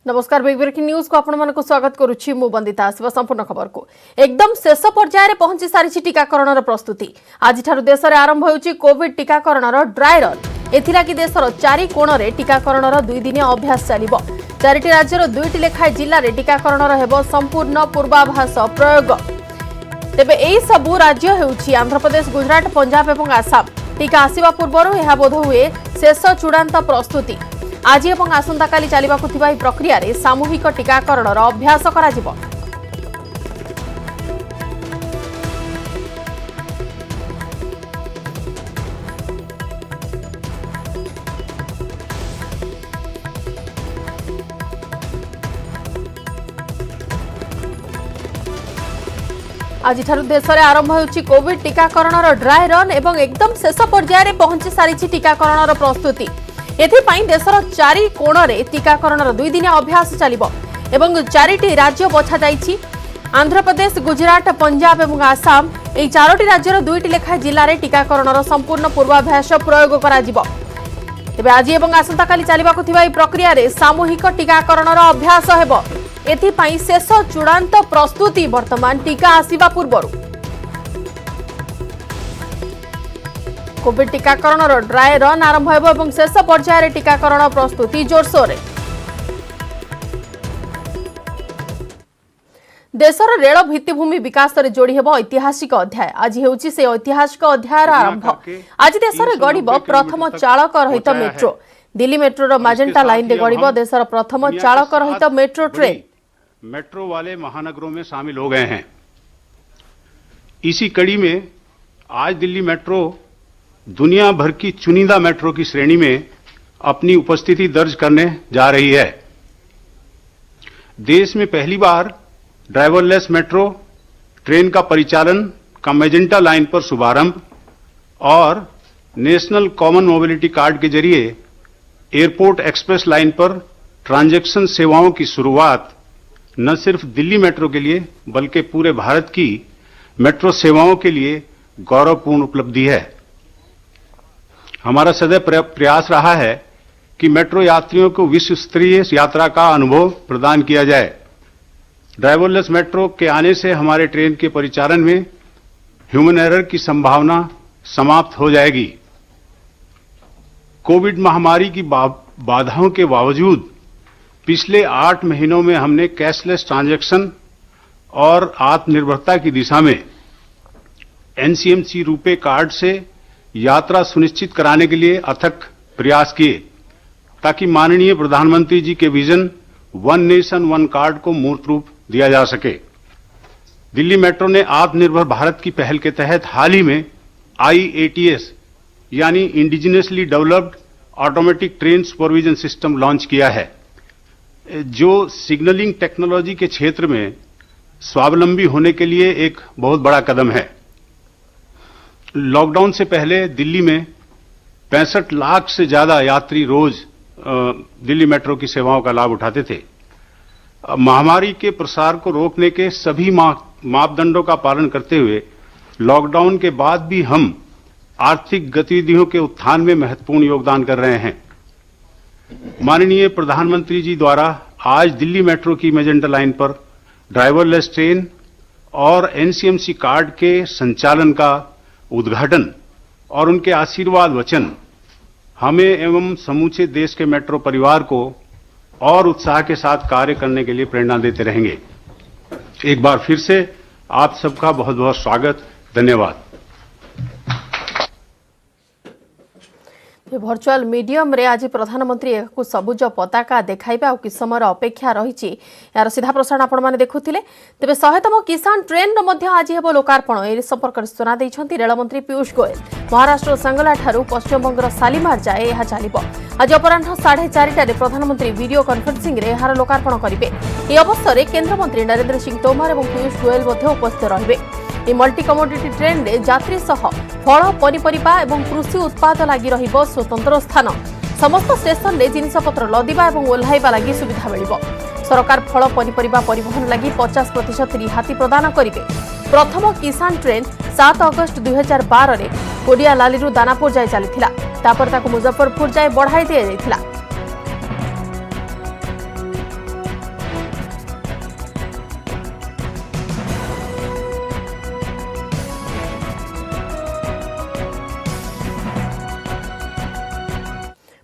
नमस्कार big breaking news को आपण मानक स्वागत करुछि मु बंदिता आसवा संपूर्ण खबर को एकदम शेष पर्याय रे पहुंची सारिछि टीकाकरण प्रस्तुति आज ठारु देश रे आरंभ होउछि कोविड टीकाकरण ड्राई रन एथिला कि देशर चारि कोण रे टीकाकरण 2 दिनिया अभ्यास चलिबो चारिटी राज्यर 2टी लेखाय जिल्ला रे टीकाकरण हेबो संपूर्ण पूर्वाभास प्रयोग तेबे एई सबु राज्य हेउछि आंध्र प्रदेश गुजरात पंजाब एवं आसाम टीका आसीबा पूर्वरु एहा बोध हुए शेष चूड़ांत प्रस्तुति आज एवं आसंता काली चलिबाकु थिबा ई प्रक्रिया रे सामूहिक टीकाकरण अभ्यास करा जिवो आज ठारु देश में आरंभ होउछि कोविड टीकाकरण ड्राई रन एवं एकदम शेष पर्याय रे पहुंची सारिछि टीकाकरण प्रस्तुति एथिपाई देशर चारि कोण रे टीकाकरण 2 दिनिया अभ्यास चलिबो एवं चारिटी राज्य बछा जाइछि आंध्र प्रदेश गुजरात पंजाब एवं आसाम एई चारोटी राज्यर 2टी लेखा जिल्ला रे टीकाकरण संपूर्ण पूर्वाभ्यास प्रयोग करा जिवो तेबे आज एवं आसंता काली चलिबाकु थिबा ई प्रक्रिया रे सामूहिक टीकाकरण अभ्यास हेबो एथिपाई शेष चूड़ांत प्रस्तुति वर्तमान टीका आसीबा पूर्वरु कोविड टीकाकरण ड्राई रन आरंभ हेबो एवं शेष पर्याय रे टीकाकरण प्रस्तुति जोरसोर रे देशर रेल भित्तिभूमि विकास रे जोड़ी हेबो ऐतिहासिक अध्याय आज हेउची से ऐतिहासिक अध्यायर आरंभ आज देशर गड़िबो प्रथम चालक रहित मेट्रो दिल्ली मेट्रो रो मैजेंटा लाइन रे गड़िबो देशर प्रथम चालक रहित मेट्रो ट्रेन मेट्रो वाले महानगरों में शामिल हो गए हैं। इसी कड़ी में आज दिल्ली मेट्रो दुनिया भर की चुनिंदा मेट्रो की श्रेणी में अपनी उपस्थिति दर्ज करने जा रही है। देश में पहली बार ड्राइवरलेस मेट्रो ट्रेन का परिचालन का मैजेंटा लाइन पर शुभारंभ और नेशनल कॉमन मोबिलिटी कार्ड के जरिए एयरपोर्ट एक्सप्रेस लाइन पर ट्रांजैक्शन सेवाओं की शुरुआत न सिर्फ दिल्ली मेट्रो के लिए बल्कि पूरे भारत की मेट्रो सेवाओं के लिए गौरवपूर्ण उपलब्धि है। हमारा सदैव प्रयास रहा है कि मेट्रो यात्रियों को विश्व स्तरीय यात्रा का अनुभव प्रदान किया जाए। ड्राइवरलेस मेट्रो के आने से हमारे ट्रेन के परिचालन में ह्यूमन एरर की संभावना समाप्त हो जाएगी। कोविड महामारी की बाधाओं के बावजूद पिछले 8 महीनों में हमने कैशलेस ट्रांजैक्शन और आत्मनिर्भरता की दिशा में एनसीएमसी रुपे कार्ड से यात्रा सुनिश्चित कराने के लिए अथक प्रयास किए ताकि माननीय प्रधानमंत्री जी के vision one nation one card को मूर्त रूप दिया जा सके। दिल्ली मेट्रो ने आत्मनिर्भर भारत की पहल के तहत हाल ही में IATS यानी indigenously developed automatic train supervision system launch किया है, जो सिग्नलिंग टेक्नोलॉजी के क्षेत्र में स्वावलंबी होने के लिए एक बहुत बड़ा कदम है। लॉकडाउन से पहले दिल्ली में 65 लाख से ज्यादा यात्री रोज दिल्ली मेट्रो की सेवाओं का लाभ उठाते थे। महामारी के प्रसार को रोकने के सभी मापदंडों का पालन करते हुए लॉकडाउन के बाद भी हम आर्थिक गतिविधियों के उत्थान में महत्वपूर्ण योगदान कर रहे हैं। माननीय प्रधानमंत्री जी द्वारा आज दिल्ली मेट्रो की मैजेंटा लाइन पर ड्राइवरलेस ट्रेन और एनसीएमसी कार्ड के संचालन का उद्घाटन और उनके आशीर्वाद वचन हमें एवं समूचे देश के मेट्रो परिवार को और उत्साह के साथ कार्य करने के लिए प्रेरणा देते रहेंगे। एक बार फिर से आप सबका बहुत बहुत स्वागत, धन्यवाद। वर्चुअल मीडियम रे आज प्रधानमंत्री एक सबुज पताका देखाइबा और किछ समय अपेक्षा रही यार सीधा प्रसारण आपण माने देखुथिले। तेबे 100तम किसान ट्रेन रो आज हेबो लोकार्पण ए संपर्क सूचना दैछंती रेलमंत्री पीयूष गोयल। महाराष्ट्र संगला ठारू पश्चिमबंगर सालिमार जाए यह चलिबो। आज अपराह्न 4:30 रे प्रधानमंत्री वीडियो कॉन्फ्रेंसिंग रे यार लोकार्पण करिवे। ए अवसर रे केंद्र मंत्री नरेंद्र सिंह तोमर और पीयूष गोयल उपस्थित रहिबे। ए मल्टी कमोडिटी ट्रेन रे यात्री सह फल पनिपरिबा एवं कृषि उत्पाद लागि रहिबो स्वतंत्र स्थान। समस्त स्टेशन रे जिनिसपत्र लदिबा एवं ओल्हाइबा लागि सुविधा मिलिबो। सरकार फल पनिपरिबा परिवहन लागि 50% रिहाती प्रदान करिवे। प्रथम किसान ट्रेन 7 अगस्त 2012 रे कोडिया लालीरू दानापुर जाय चलीथिला। तापर ताको मुजफ्फरपुर जाय बढ़ाई दिया जायथिला।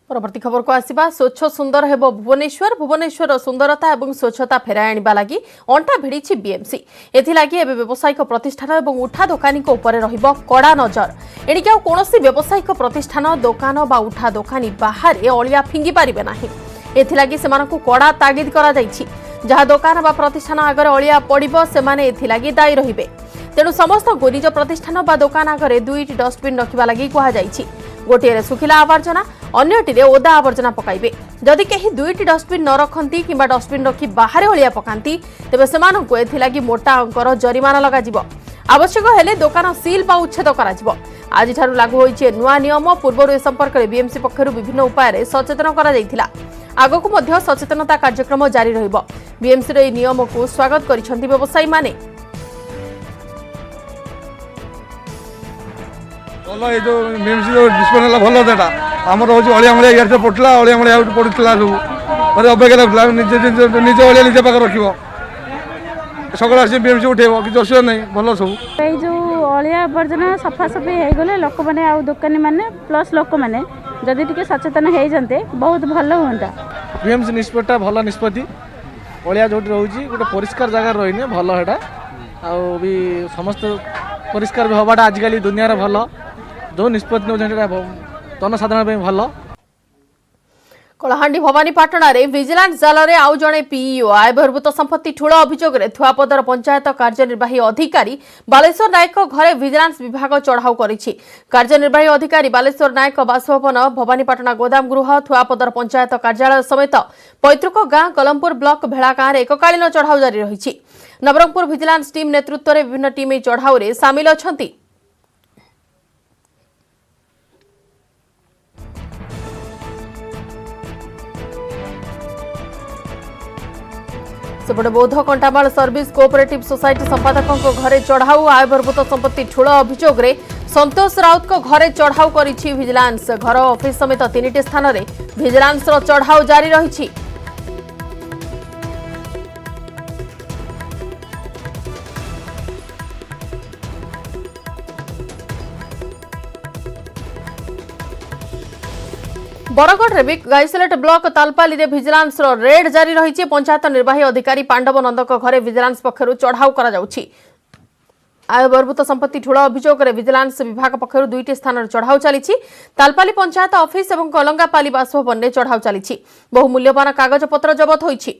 परवर्ती खबर को आसिबा स्वच्छ सुंदर हेबो भुवनेश्वर भुवनेश्वर सुंदरता एवं स्वच्छता फेराई आनिबा लागि अंटा भिड़िछि बीएमसी एथि लागि एबे व्यावसायिक प्रतिष्ठान एवं उठा दोकानी को ऊपर रहिबो कड़ा नजर एणिके कोनोसी व्यावसायिक प्रतिष्ठान दोकान बा उठा दोकानी बाहर अलिया फिंगी पारिबे नाही एथि लागि सेमानकु कड़ा तागिद करा जाइछि जहा दोकान बा प्रतिष्ठान आगरे अलिया पड़िबो सेमाने एथि लागि दायी रहिबे तेणु समस्त निज प्रतिष्ठान बा दोकान आगरे दुईटी डस्टबिन रखिबा लागि कहा जाइछि गोटे सुखिला आवर्जना अन्यटी ओदा आवर्जना पकाइबे जदि कहीं दुईटी डस्टबिन न रखती कि डस्टबिन रखी बाहर अलिया पकाती तेबे सेमानंकु एथिलागी मोटा अंकर जरिमाना लगाजिबो आवश्यक हेले दोकान सील बा उच्छेद कराजिबो आज ठारू लागू होइछे नुआ नियम पूर्व ए संपर्क में बीएमसी पक्षरु विभिन्न उपाय सचेतन करा जाइथिला आगकु मध्य सचेतनता कार्यक्रम जारी रहिबो बीएमसी रे नियम को स्वागत करिसंती व्यवसायी माने भल ये जो बीएमसी जो डिस्पोजल भल सेटा आमर हूँ अलिया मलिया इे पड़ा अलिया मलिया पड़ा सब मतलब अबेगा लगता निज अलिया निजे पाखे रख सकाल आस बीएमसी उठेब कि असुविधा नहीं भल सब ये जो अलिया आवर्जना सफासफी हो गले लोक मैंने आउ दुकानी मैंने प्लस लोक मैंने जदि टिके सचेतन हो जाते बहुत भल हाँ बीएमसी निष्पत्ति भल निष्पत्ति अलिया जो रोचे गोटे परिष्कार जगह रही भल है भी समस्त परिष्कार भी हवाटा आजिकल दुनिया भल जो निष्पत्ति नौ जनसाधारण भल कलाहांडी भवानीपाटण में विजिलेंस जाल में आउ जड़े पीईओ आय बहिर्भूत संपत्ति ठूल अभियोग में थुआपदर पंचायत कार्यनिर्वाही अधिकारी बालेश्वर नायक घरे विजिलेंस विभाग चढ़ाऊ करिछि कार्यनिर्वाही अधिकारी बालेश्वर नायक बासभवन भवानीपाटण गोदाम गृह थुआपदर पंचायत कार्यालय समेत पैतृक गां कलमपुर ब्लॉक भेड़ा गांव में एककालीन चढ़ाऊ जारी रही नवरंगपुर विजिलेंस टीम नेतृत्व में विभिन्न टीम चढ़ाऊ में सामिल अछंती सेपटे बौद्ध कंटामाल सर्विस कोऑपरेटिव सोसाइटी संपादकों घरे चढ़ाऊ आय बहिर्भूत संपत्ति ठूल अभियोग में संतोष राउत को घरे चढ़ाऊ करिछि विजिलेंस घर ऑफिस समेत 3टी स्थान में विजिलेंस चढ़ाऊ जारी रही बरगढ़ में गाइसलेट ब्लॉक तालपाली रे विजिलेंस रेड जारी रही पंचायत निर्वाही अधिकारी पांडव नंदक घरे विजिलेंस पक्षरु चढ़ाऊ करा जाउछि आय बहिर्भूत संपत्ति ठूल अभियोग में विजिलेंस विभाग पक्षरु 2टी स्थान में चढ़ाऊ चली तालपाली पंचायत ऑफिस और कलंगापाली बासभवन में चढ़ाऊ चली बहु मूल्यवान कागजपत्र जबत होइछि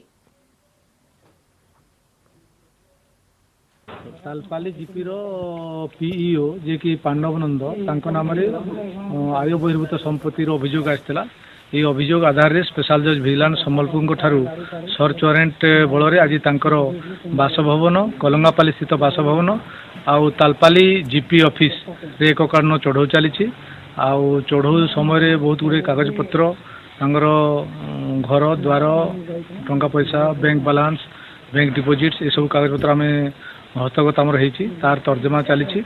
तालपाली जीपी पीईओ जे कि पांडव नंद तांको नाम रे आय बहिर्भूत संपत्ति अभियोग आसला ये अभियोग आधार रे स्पेशल जज विजिलेंस संबलपुर ठारू सर्च वारेंट बल आज तांकर बासभवन कलंगापाली स्थित बासभवन आउ तालपाली जीपी ऑफिस रे एक कारण चढ़ऊ चली आउ चढ़ऊ समय बहुत गुड़े कागजपत्र तांकर घर द्वार टंका पैसा बैंक बालांस बैंक डिपोजिट्स ये सब कागजपत्र आम हस्तगत आमर होती तार तर्जमा चली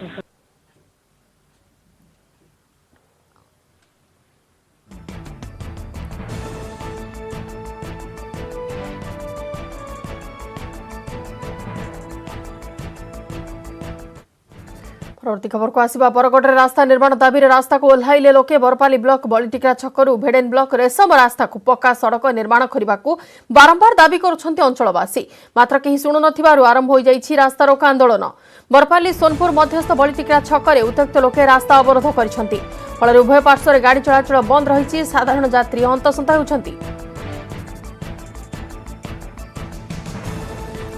परवर्ती खबर को आसिबा बरगढ़ रास्ता निर्माण दाबी रास्ता को ओह्लाइले लोके बरपाली ब्लॉक बलिटिका छकरू भेडेन ब्लॉक रेशम रास्ता को पक्का सड़क निर्माण करने को बारंबार दाबी करुछन्ति अंचलवासी मात्र कहीं शुणु नथिबारु आरंभ हो जाइछि रास्ता रोका आंदोलन बरपाली सोनपुर मध्यस्थ बलिटिका छकरे उत्त्यक्त लोके रास्ता अवरोध करिसन्ति फल उभय पार्श्व गाड़ी चलाचल बंद रही साधारण यात्री हंतसंत होउछन्ति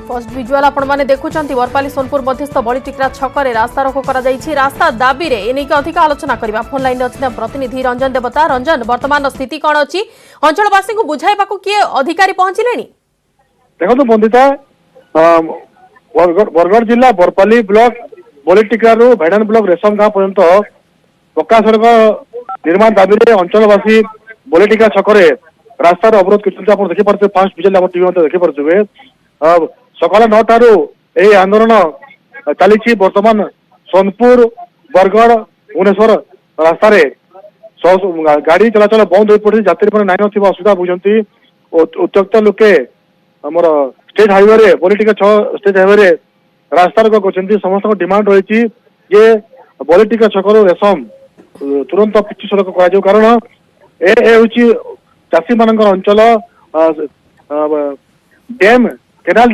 फर्स्ट विजुअल आपण माने देखुचंती बरपाली सोनपुर मध्यस्थ बलिटिक्रा छकरे रास्ता रोको करा जाइछि रास्ता दाबी रे एनेक अधिक आलोचना करबा फोन लाइन अछि प्रतिनिधि रंजन देवता रंजन वर्तमान स्थिति कोन अछि अंचलवासी को बुझाइबा को किए अधिकारी पहुंचिलेनी देखो बंदिता बरगढ़ जिला बरपाली ब्लॉक बलिटिक्रा रु भेडन ब्लॉक रेशम गांव पर्यंत पक्का सड़क निर्माण दाबी रे अंचलवासी बलिटिक्रा छकरे रास्ता अवरोध करछन्ति आपण देखि परते फास्ट विजुअल आपण टीवी में देखि परछुबे सकाल 9टारू यही आंदोलन चली बर्तमान सोनपुर बरगढ़ भुवनेश्वर रास्तार गाड़ी चलाचल बंद हो पड़ी यात्री मैंने नाइन थी असुविधा बुझती उत्त्यक्त लोके आमर स्टेट हाईवे रे बलिटिका 6 स्टेट हाईवे रे रास्ता रोक कर समस्त डिमांड रही बलिटिका छकरू रेशम तुरंत पिचु सड़क कारण चाषी मान अंचल डैम केनाल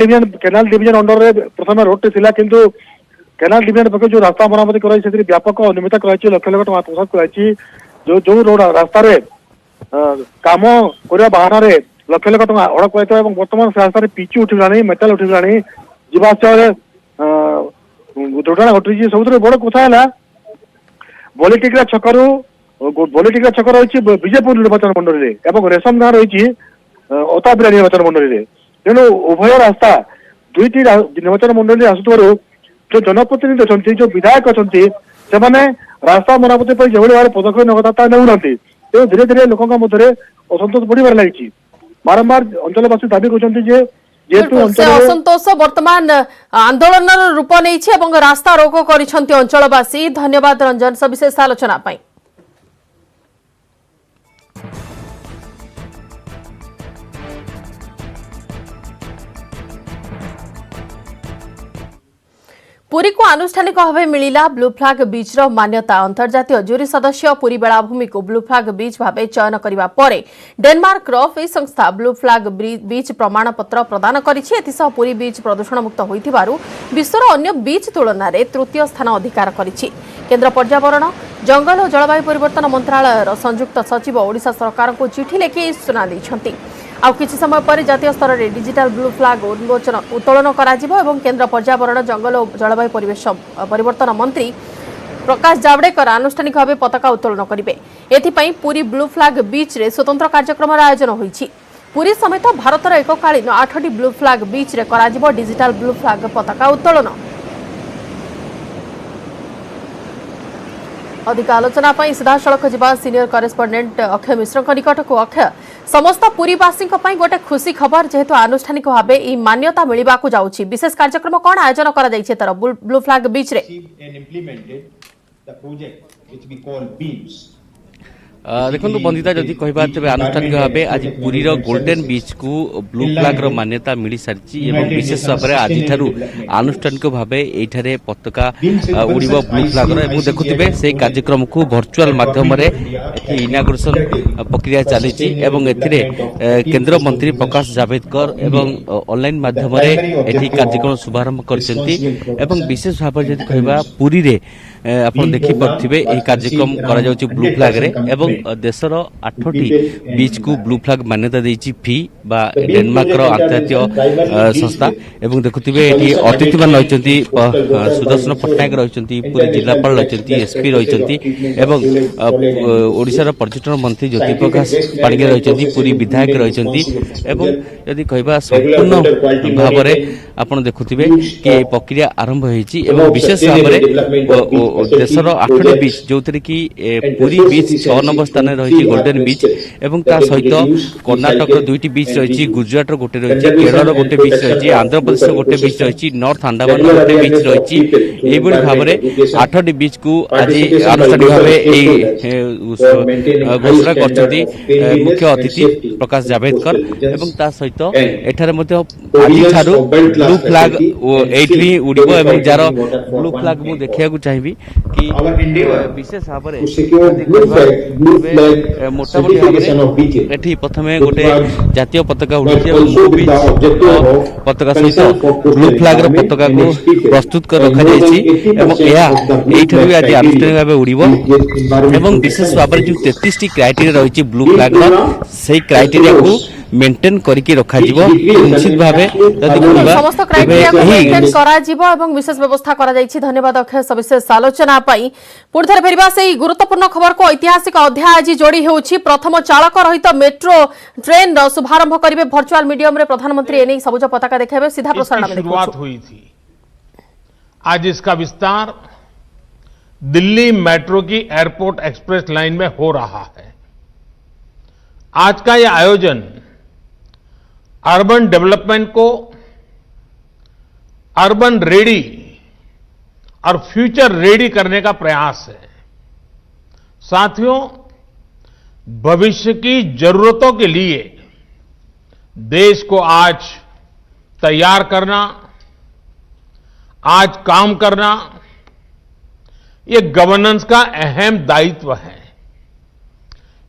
डिविजन अंडर रे प्रथम रोड थिला किंतु केनाल डिविजन पक्ष जो रास्ता मरामती कराई से व्यापक अनियमितता कराई लक्ष लक्ष टका प्रसाद कराई जो रोड रास्ता रे काम करबा बाहन रे लक्ष लक्ष टका अड़क कराई एवं वर्तमान से रास्ता रे पिचु उठिलानी मेटल उठिलानी जीवाश्चर दुर्घटना घटी सब बड़ कथा है बलिटिकरा छक रही विजयपुर निर्वाचन मंडल में रेशम गाँ रही ओताबिरा निर्वाचन मंडल में तेणु उभय रास्ता दुईटी निर्वाचन मंडल आसुवर जो जनप्रतिनिधि अच्छा जो विधायक अच्छा से रास्ता मरामती पर जो भाव पदक्षेप नौता नौना तेणु धीरे धीरे लोकों मध्य असंतोष बढ़िबार लगी बारंबार अंचलवासी दाबी कर से असंतोष वर्तमान आंदोलन रूप नहीं रास्ता रोक कर अंचलवासी। धन्यवाद रंजन सविशेष आलोचना पाई। पुरी को आनुष्ठानिक भाव मिला ब्लू फ्लैग बीच रो मान्यता। अंतर्जातीय जूरी सदस्य पुरी बेलाभूमि को ब्लू फ्लैग बीच भाव चयन करने पर डेनमार्क रो संस्था ब्लू फ्लैग बीच प्रमाणपत्र प्रदान करिछि। एथिसह पुरी बीच प्रदूषण मुक्त होइथिबारु विश्वर अन्य बीच तुलन में तृतीय स्थान अधिकार करिछि। केन्द्र पर्यावरण जंगल और जलवायु परिवर्तन मंत्रालय संयुक्त सचिव ओडिशा सरकार को चिठी लिखि सूचना दैछन्ति। आउ किछि समय पर जातीय स्तर में डिजिटल ब्लू फ्लैग उत्तोलन कराजिबो एवं केन्द्र पर्यावरण जंगल और जलवायु परिवर्तन मंत्री प्रकाश जावड़ेकर आनुष्ठानिक भाव पताका उत्तोलन करेंगे। एथिपाई पुरी ब्लू फ्लैग बीच रे स्वतंत्र कार्यक्रम आयोजन होईछि। पुरी समेत भारतर एककालीन 8टी ब्लू फ्लैग बीच रे कराजिबो डिजिटल ब्लू फ्लैग पताका उत्तोलन। अधिक आलोचना सीधासख जा सीनियर करेस्पोंडेंट अक्षय मिश्र निकट को। अक्षय, समस्त पुरीवासी गोटे खुशी खबर जेहेतु आनुष्ठानिक भाव मान्यता मिलवा जाउछि, विशेष कार्यक्रम कौन आयोजन करा जाइछे तर ब्लू फ्लैग बीच रे? देखो बंदिता जदि कहबा तेज आनुष्ठानिक भाव आज पुरीर गोल्डन बीच को ब्लू फ्लैग रो मान्यता मिल सारी और विशेष भाव में आज आनुष्ठानिक भाव ये पताका उड़ीब ब्लू फ्लैग रो। देखुवे से कार्यक्रम को वर्चुआल माध्यम इनागुरेशन प्रक्रिया चली केंद्र मंत्री प्रकाश जावड़ेकर एवं ऑनलाइन माध्यम कार्यक्रम शुभारंभ कर विशेष भाव में कहबा पुरी रे आपण देखि पार्थिबे एही कार्यक्रम करा जाउछि ब्लू फ्लैग रे एवं देशर 8टी बीच को ब्लू फ्लैग मान्यता देछि फी बा डेनमार्क रो अंतर्राष्ट्रीय संस्था एवं देखुथिबे एठी अतिथि मान रहिसंती सुदर्शन पटनायक रहिसंती पुरी जिलापाल रहिसंती एसपी रहिसंती एवं ओडिसा रो पर्यटन मंत्री ज्योति प्रकाश पाणिग्राही रहिसंती पुरी विधायक रहिसंती एवं यदि कहबा संपूर्ण भाव रे आपण देखुथिबे कि प्रक्रिया आरंभ होईछि एवं विशेष भाव रे देशर 8टी बीच जो कि पुरी बीच 6 नंबर स्थान रही गोल्डन बीच एवं ता सहित कर्णाटक 2टी बीच रही, गुजरात गोटे रही, केरल गोटे बीच रही, आंध्र प्रदेश गोटे बीच रही, नॉर्थ अंडमान गोटे बीच रही। भाव में 8टी बीच को आज आनुष्ठानिक भाव घोषणा कर मुख्य अतिथि प्रकाश जावड़ेकर एवं ता सहित एठारे आज ब्लू फ्लैग एठी उड़ीबो एवं जार ब्लू फ्लैग मु देखिया चाहिए कि विशेष भाव मोटामोटी भाव प्रथम गोटे जातीय पताका उड़ी पताका सहित ब्लू फ्लैग पताका को प्रस्तुत कर रखा आज आनुष्ठानिक भाव उड़ीब विशेष भाव में जो 33टी क्राइटेरिया रही ब्लू फ्लैग से क्राइटेरिया को मेंटेन करके रखा जीवो निश्चित भावे समस्त क्राइटेरिया को मेंटेन करा जीवो एवं विशेष व्यवस्था करा जाइछि। धन्यवाद अक्षय सविशेष आलोचना पाई। पुणी थे फेरबा से गुरुत्वपूर्ण खबर को ऐतिहासिक अध्याय आज जोड़ी होउछि। प्रथम चालक रहित मेट्रो ट्रेन रो शुभारंभ करिवे वर्चुअल मीडियम रे प्रधानमंत्री एने सबुज पताका देखाबे सीधा प्रसारण में शुरुआत हुई थी। आज इसका विस्तार दिल्ली मेट्रो की एयरपोर्ट एक्सप्रेस लाइन में हो रहा है। आज का यह आयोजन अर्बन डेवलपमेंट को अर्बन रेडी और फ्यूचर रेडी करने का प्रयास है। साथियों, भविष्य की जरूरतों के लिए देश को आज तैयार करना, आज काम करना, ये गवर्नेंस का अहम दायित्व है।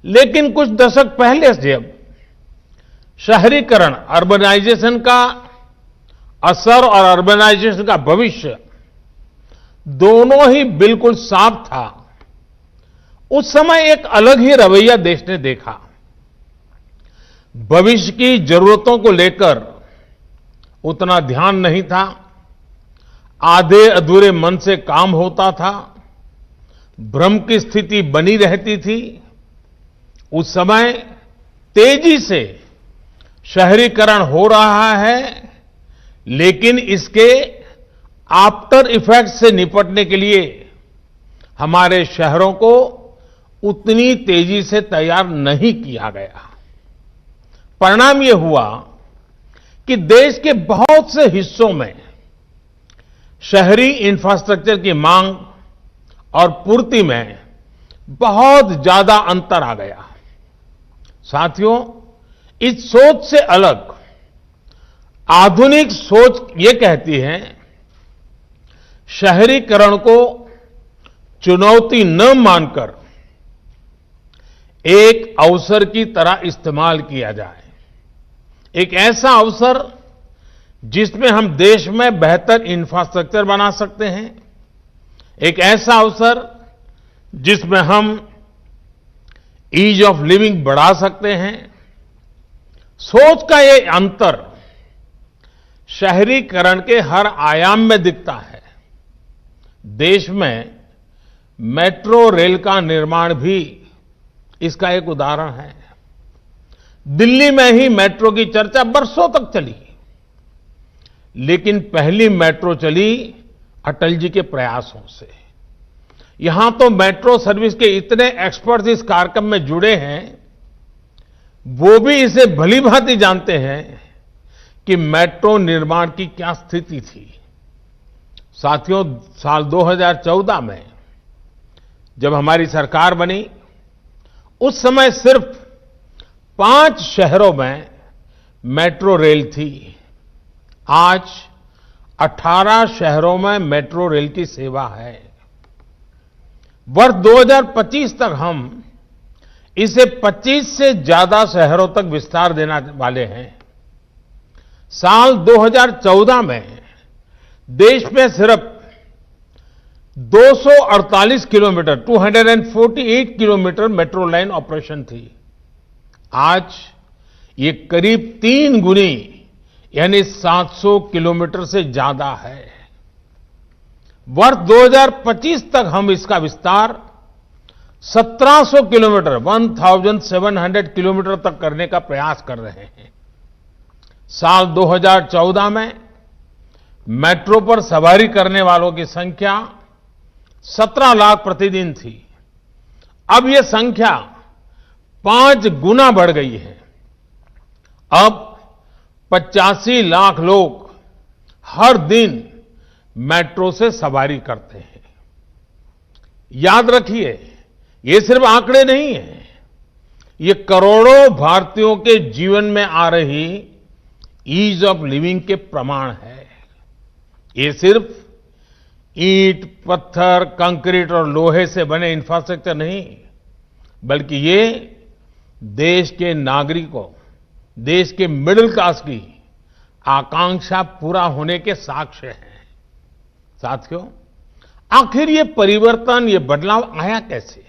लेकिन कुछ दशक पहले से अब शहरीकरण, अर्बनाइजेशन का असर और अर्बनाइजेशन का भविष्य दोनों ही बिल्कुल साफ था। उस समय एक अलग ही रवैया देश ने देखा। भविष्य की जरूरतों को लेकर उतना ध्यान नहीं था, आधे अधूरे मन से काम होता था, भ्रम की स्थिति बनी रहती थी। उस समय तेजी से शहरीकरण हो रहा है, लेकिन इसके आफ्टर इफेक्ट से निपटने के लिए हमारे शहरों को उतनी तेजी से तैयार नहीं किया गया। परिणाम यह हुआ कि देश के बहुत से हिस्सों में शहरी इंफ्रास्ट्रक्चर की मांग और पूर्ति में बहुत ज्यादा अंतर आ गया। साथियों, इस सोच से अलग आधुनिक सोच ये कहती है, शहरीकरण को चुनौती न मानकर एक अवसर की तरह इस्तेमाल किया जाए। एक ऐसा अवसर जिसमें हम देश में बेहतर इंफ्रास्ट्रक्चर बना सकते हैं, एक ऐसा अवसर जिसमें हम ईज ऑफ लिविंग बढ़ा सकते हैं। सोच का ये अंतर शहरीकरण के हर आयाम में दिखता है। देश में मेट्रो रेल का निर्माण भी इसका एक उदाहरण है। दिल्ली में ही मेट्रो की चर्चा बरसों तक चली, लेकिन पहली मेट्रो चली अटल जी के प्रयासों से। यहां तो मेट्रो सर्विस के इतने एक्सपर्ट्स इस कार्यक्रम में जुड़े हैं, वो भी इसे भली भांति जानते हैं कि मेट्रो निर्माण की क्या स्थिति थी। साथियों, साल 2014 में जब हमारी सरकार बनी, उस समय सिर्फ 5 शहरों में मेट्रो रेल थी। आज 18 शहरों में मेट्रो रेल की सेवा है। वर्ष 2025 तक हम इसे 25 से ज्यादा शहरों तक विस्तार देने वाले हैं। साल 2014 में देश में सिर्फ 248 kilometre 248 kilometre metro line operation थी। आज ये करीब 3 गुनी यानी 700 किलोमीटर से ज्यादा है। वर्ष 2025 तक हम इसका विस्तार 1700 किलोमीटर 1700 किलोमीटर तक करने का प्रयास कर रहे हैं। साल 2014 में मेट्रो पर सवारी करने वालों की संख्या 17 लाख प्रतिदिन थी। अब यह संख्या 5 गुना बढ़ गई है। अब 85 लाख लोग हर दिन मेट्रो से सवारी करते हैं। याद रखिए, ये सिर्फ आंकड़े नहीं हैं, ये करोड़ों भारतीयों के जीवन में आ रही ईज ऑफ लिविंग के प्रमाण है। ये सिर्फ ईंट, पत्थर, कंक्रीट और लोहे से बने इंफ्रास्ट्रक्चर नहीं, बल्कि ये देश के नागरिकों, देश के मिडिल क्लास की आकांक्षा पूरा होने के साक्ष्य हैं। साथियों, आखिर ये परिवर्तन, ये बदलाव आया कैसे?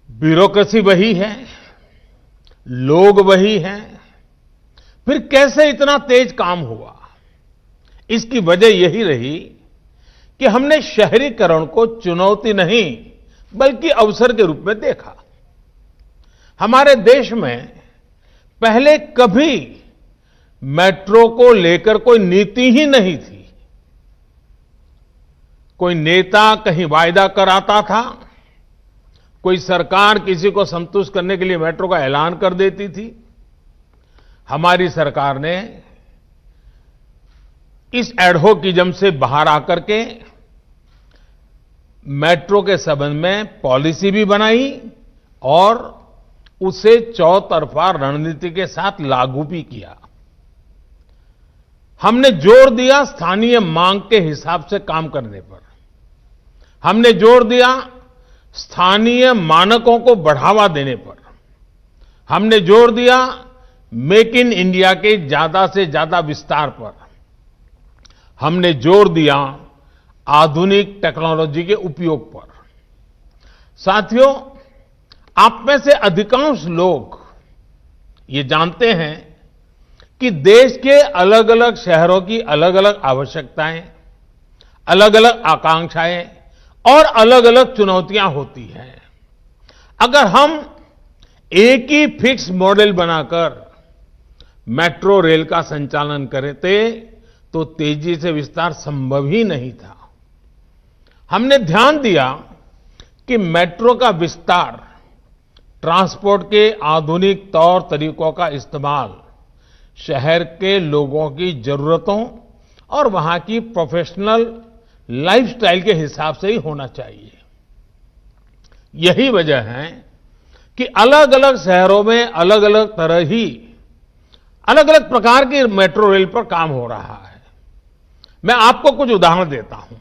ब्यूरोक्रेसी वही है, लोग वही हैं, फिर कैसे इतना तेज काम हुआ? इसकी वजह यही रही कि हमने शहरीकरण को चुनौती नहीं बल्कि अवसर के रूप में देखा। हमारे देश में पहले कभी मेट्रो को लेकर कोई नीति ही नहीं थी। कोई नेता कहीं वायदा कराता था, कोई सरकार किसी को संतुष्ट करने के लिए मेट्रो का ऐलान कर देती थी। हमारी सरकार ने इस एडहोकिज्म से बाहर आकर के मेट्रो के संबंध में पॉलिसी भी बनाई और उसे चौतरफा रणनीति के साथ लागू भी किया। हमने जोर दिया स्थानीय मांग के हिसाब से काम करने पर। हमने जोर दिया स्थानीय मानकों को बढ़ावा देने पर हमने जोर दिया। मेक इन इंडिया के ज्यादा से ज्यादा विस्तार पर हमने जोर दिया। आधुनिक टेक्नोलॉजी के उपयोग पर। साथियों, आप में से अधिकांश लोग ये जानते हैं कि देश के अलग अलग शहरों की अलग अलग आवश्यकताएं, अलग अलग आकांक्षाएं और अलग अलग चुनौतियां होती हैं। अगर हम एक ही फिक्स मॉडल बनाकर मेट्रो रेल का संचालन करते तो तेजी से विस्तार संभव ही नहीं था। हमने ध्यान दिया कि मेट्रो का विस्तार, ट्रांसपोर्ट के आधुनिक तौर तरीकों का इस्तेमाल शहर के लोगों की जरूरतों और वहां की प्रोफेशनल लाइफस्टाइल के हिसाब से ही होना चाहिए। यही वजह है कि अलग अलग शहरों में अलग अलग तरह ही अलग अलग प्रकार की मेट्रो रेल पर काम हो रहा है। मैं आपको कुछ उदाहरण देता हूं।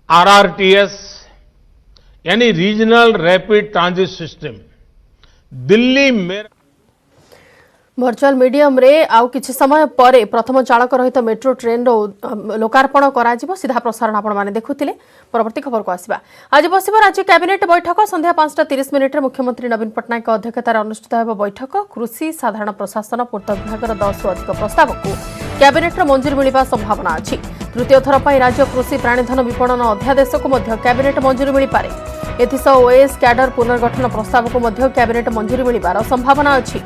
आरआरटीएस यानी regional rapid transit system Delhi में वर्चुअल मीडियम रे आउ किछि समय परे प्रथम चालक रहित मेट्रो ट्रेन रो लोकार्पण करा जिवो। सीधा प्रसारण आपण माने देखुथिले। परवर्ती खबर को आसीबा। आज बसिबो राज्य कैबिनेट बैठक। संध्या 5:30 मिनिट रे मुख्यमंत्री नवीन पटनायक अध्यक्षतार अनुष्ठित हेबो बैठक। कृषि साधारण प्रशासन पूर्त विभागर 10 रु अधिक प्रस्ताव को कैबिनेट रो मंजूरी मिलिबा संभावना अछि। तृतीय थर पई राज्य कृषि प्राणीधन विपणन अध्यादेश को मध्य कैबिनेट मंजूरी मिलि पारे। एथिसह ओएस कैडर पुनर्गठन प्रस्ताव को मध्य कैबिनेट मंजूरी मिलिबार संभावना अछि।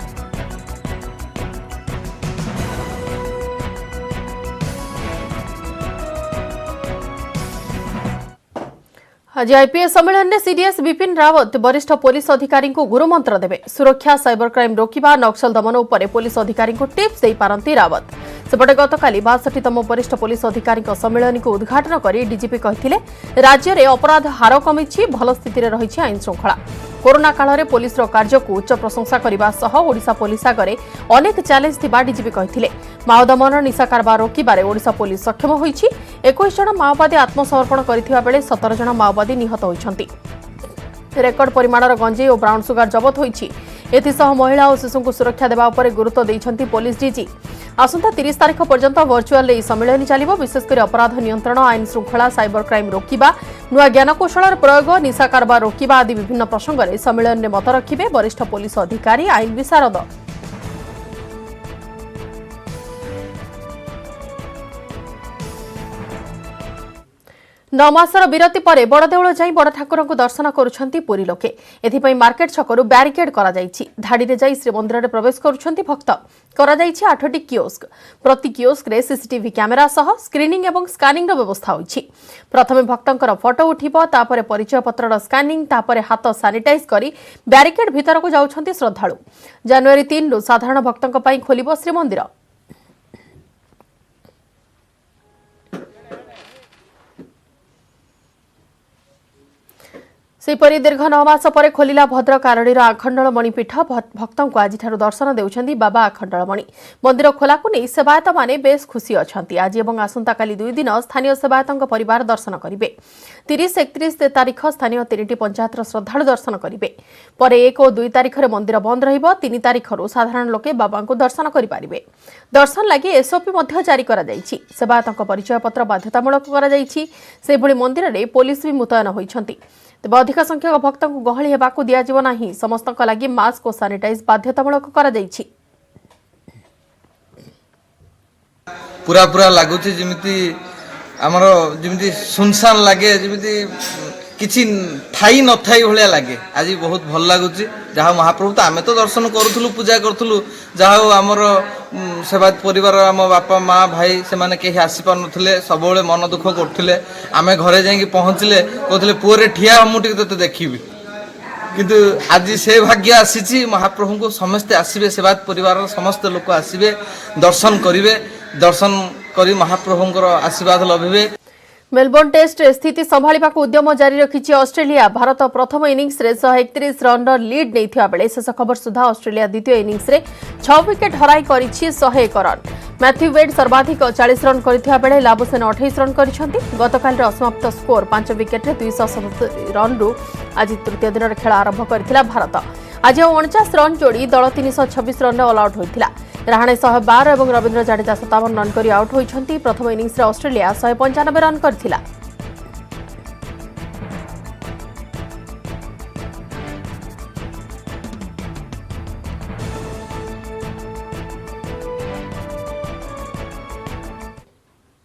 आज आईपीएस सम्मेलन में सीडीएस विपिन रावत वरिष्ठ पुलिस अधिकारी को गुरुमंत्र देवे। सुरक्षा, साइबर क्राइम रोकवा, नक्सल दमन उपर पुलिस अधिकारी को टिप्स दे पारंती रावत। सेपटे गतकाली 62तम वरिष्ठ पुलिस अधिकारी सम्मेलन को उद्घाटन कर डीजीपी कहथिले राज्य में अपराध हार कमी, भल स्थिति में रही आईन श्रृंखला। कोरोना काल में पुलिस कार्य को उच्च प्रशंसा करने ओडिशा पुलिस आगे अनेक चैलेंज थिबा डीजीपी कहथिले। माओ दमन, निशा कारबार रोकबारे ओडिशा पुलिस सक्षम होईछि। 21 जन माओवादी आत्मसमर्पण करथिबा बेले 17 जन माओवादी निहत होइछन्ति। रेकर्ड परिमाणर गंजेई और ब्राउन सुगार जबत होईछि। एथिसह महिला और शिशु को सुरक्षा देवा उपर गुरुत्व दैछन्ति पुलिस डीजी। आसंता 30 तारीख पर्यंत वर्चुअल सम्मेलन चलिबो। विशेषकर अपराध नियंत्रण, आईन श्रृंखला, साइबर क्राइम रोकवा, नुआ ज्ञानकौशल प्रयोग, निशा कारबार रोकवा आदि विभिन्न प्रसंग में सम्मेलन में मत रखिबे वरिष्ठ पुलिस अधिकारी, आईन विशारद। 9 मासर विरति परे बड़देउल जाई बड़ ठाकुर को दर्शन करुछंती पुरी लोके। एथिपई मार्केट छकरु बैरिकेड करा जाईछि। धाड़ी रे जाई श्रीमंदिर रे प्रवेश करुछंती भक्त। करा जाईछि 8टी कियोस्क। प्रति कियोस्क रे सीसीटीवी कैमेरा सह स्क्रीनिंग एवं स्कैनिंग रो व्यवस्था होईछि। प्रथमे भक्तंकर फोटो उठिबो, तापरे परिचय पत्र रो स्कैनिंग, तापरे हाथ सैनिटाइज करी बैरिकेड भीतर को जाउछंती श्रद्धालु। जनवरी 3 रु साधारण भक्तंक पई खोलिबो श्रीमंदिर। सेपरी दीर्घ 9 मास पर खोलिला भद्रक आरडीर आखंडलमणि पीठ। भक्तों को आज दर्शन देउछंती बाबा आखंडलमणि। मंदिर खोला को नहीं सेवायत माने बेस खुशी अछंती। आज एवं आसंता काली 2 दिन स्थानीय सेवायतों परिवार दर्शन करिवे। 30-31 तारीख स्थानीय 3टी पंचायतर श्रद्धालु दर्शन करिवे। पर 1 और 2 तारीख रे मंदिर बंद रहिबो। 3 तारीख रु साधारण लोके बाबा को दर्शन करि पारिबे। दर्शन लागि एसओपी मध्ये जारी करा जाईछि। सेवायतों परिचय पत्र बाध्यतामूलक करा जाईछि। से भली मंदिर रे पुलिस भी मुतयन होइछंती। तेज अधिक संख्यक भक्त को गहली हेबाकु दियाजिबो नाही। समस्त लगी मास्क और सैनिटाइज बाध्यतामूलक करा जाईछि। पूरा पूरा लागुछि जिमिति हमरो जिमिति सुनसान लागे, जिमिति किछि थाई न थाई भलिया लागे। आज बहुत भल लागुछि। जहा महाप्रभु तो आमे तो दर्शन करूथुलु, पूजा करूथुलु। जहा हमरो सेवायत परिवार, आम बापा माँ भाई से माने केही आसी पार नथिले, सबोले मन दुख करथिले। आमे घरे जाई पहुँचले, कहथिले पुरे ठिया हम टिके तते देखिबी। किंतु आज से भाग्य आसीछि। महाप्रभु को समस्त आसीबे, सेवायत परिवार समस्त लोक आसीबे, दर्शन करिवे। दर्शन करी महाप्रभुंकर आशीर्वाद लभिबे। मेलबोर्न टेस्ट स्थिति संभाळिबा उद्यम जारी रखिछि ऑस्ट्रेलिया। भारत प्रथम इनिंग्स रे 131 रन लीड नैथिबा बेले शेष खबर सुधा ऑस्ट्रेलिया द्वितीय इनिंग्स रे 6 विकेट हराई करिछि 101 रन। मैथ्यू वेड सर्वाधिक 40 रन करथिबा बेले लाबुसेन 28 रन करिसेंती। गतकाल असमाप्त स्कोर 5 विकेट 270 रन रु आज तृतीय दिन खेल आरंभ करथिला भारत। आज 49 रन जोड़ी दल 326 रन ऑल आउट होइथिला। रहाणे 112 और रविंद्र जाडेजा 57 रन कर आउट होइछंती। प्रथम इनिंग्स रे ऑस्ट्रेलिया 195 रन करथिला।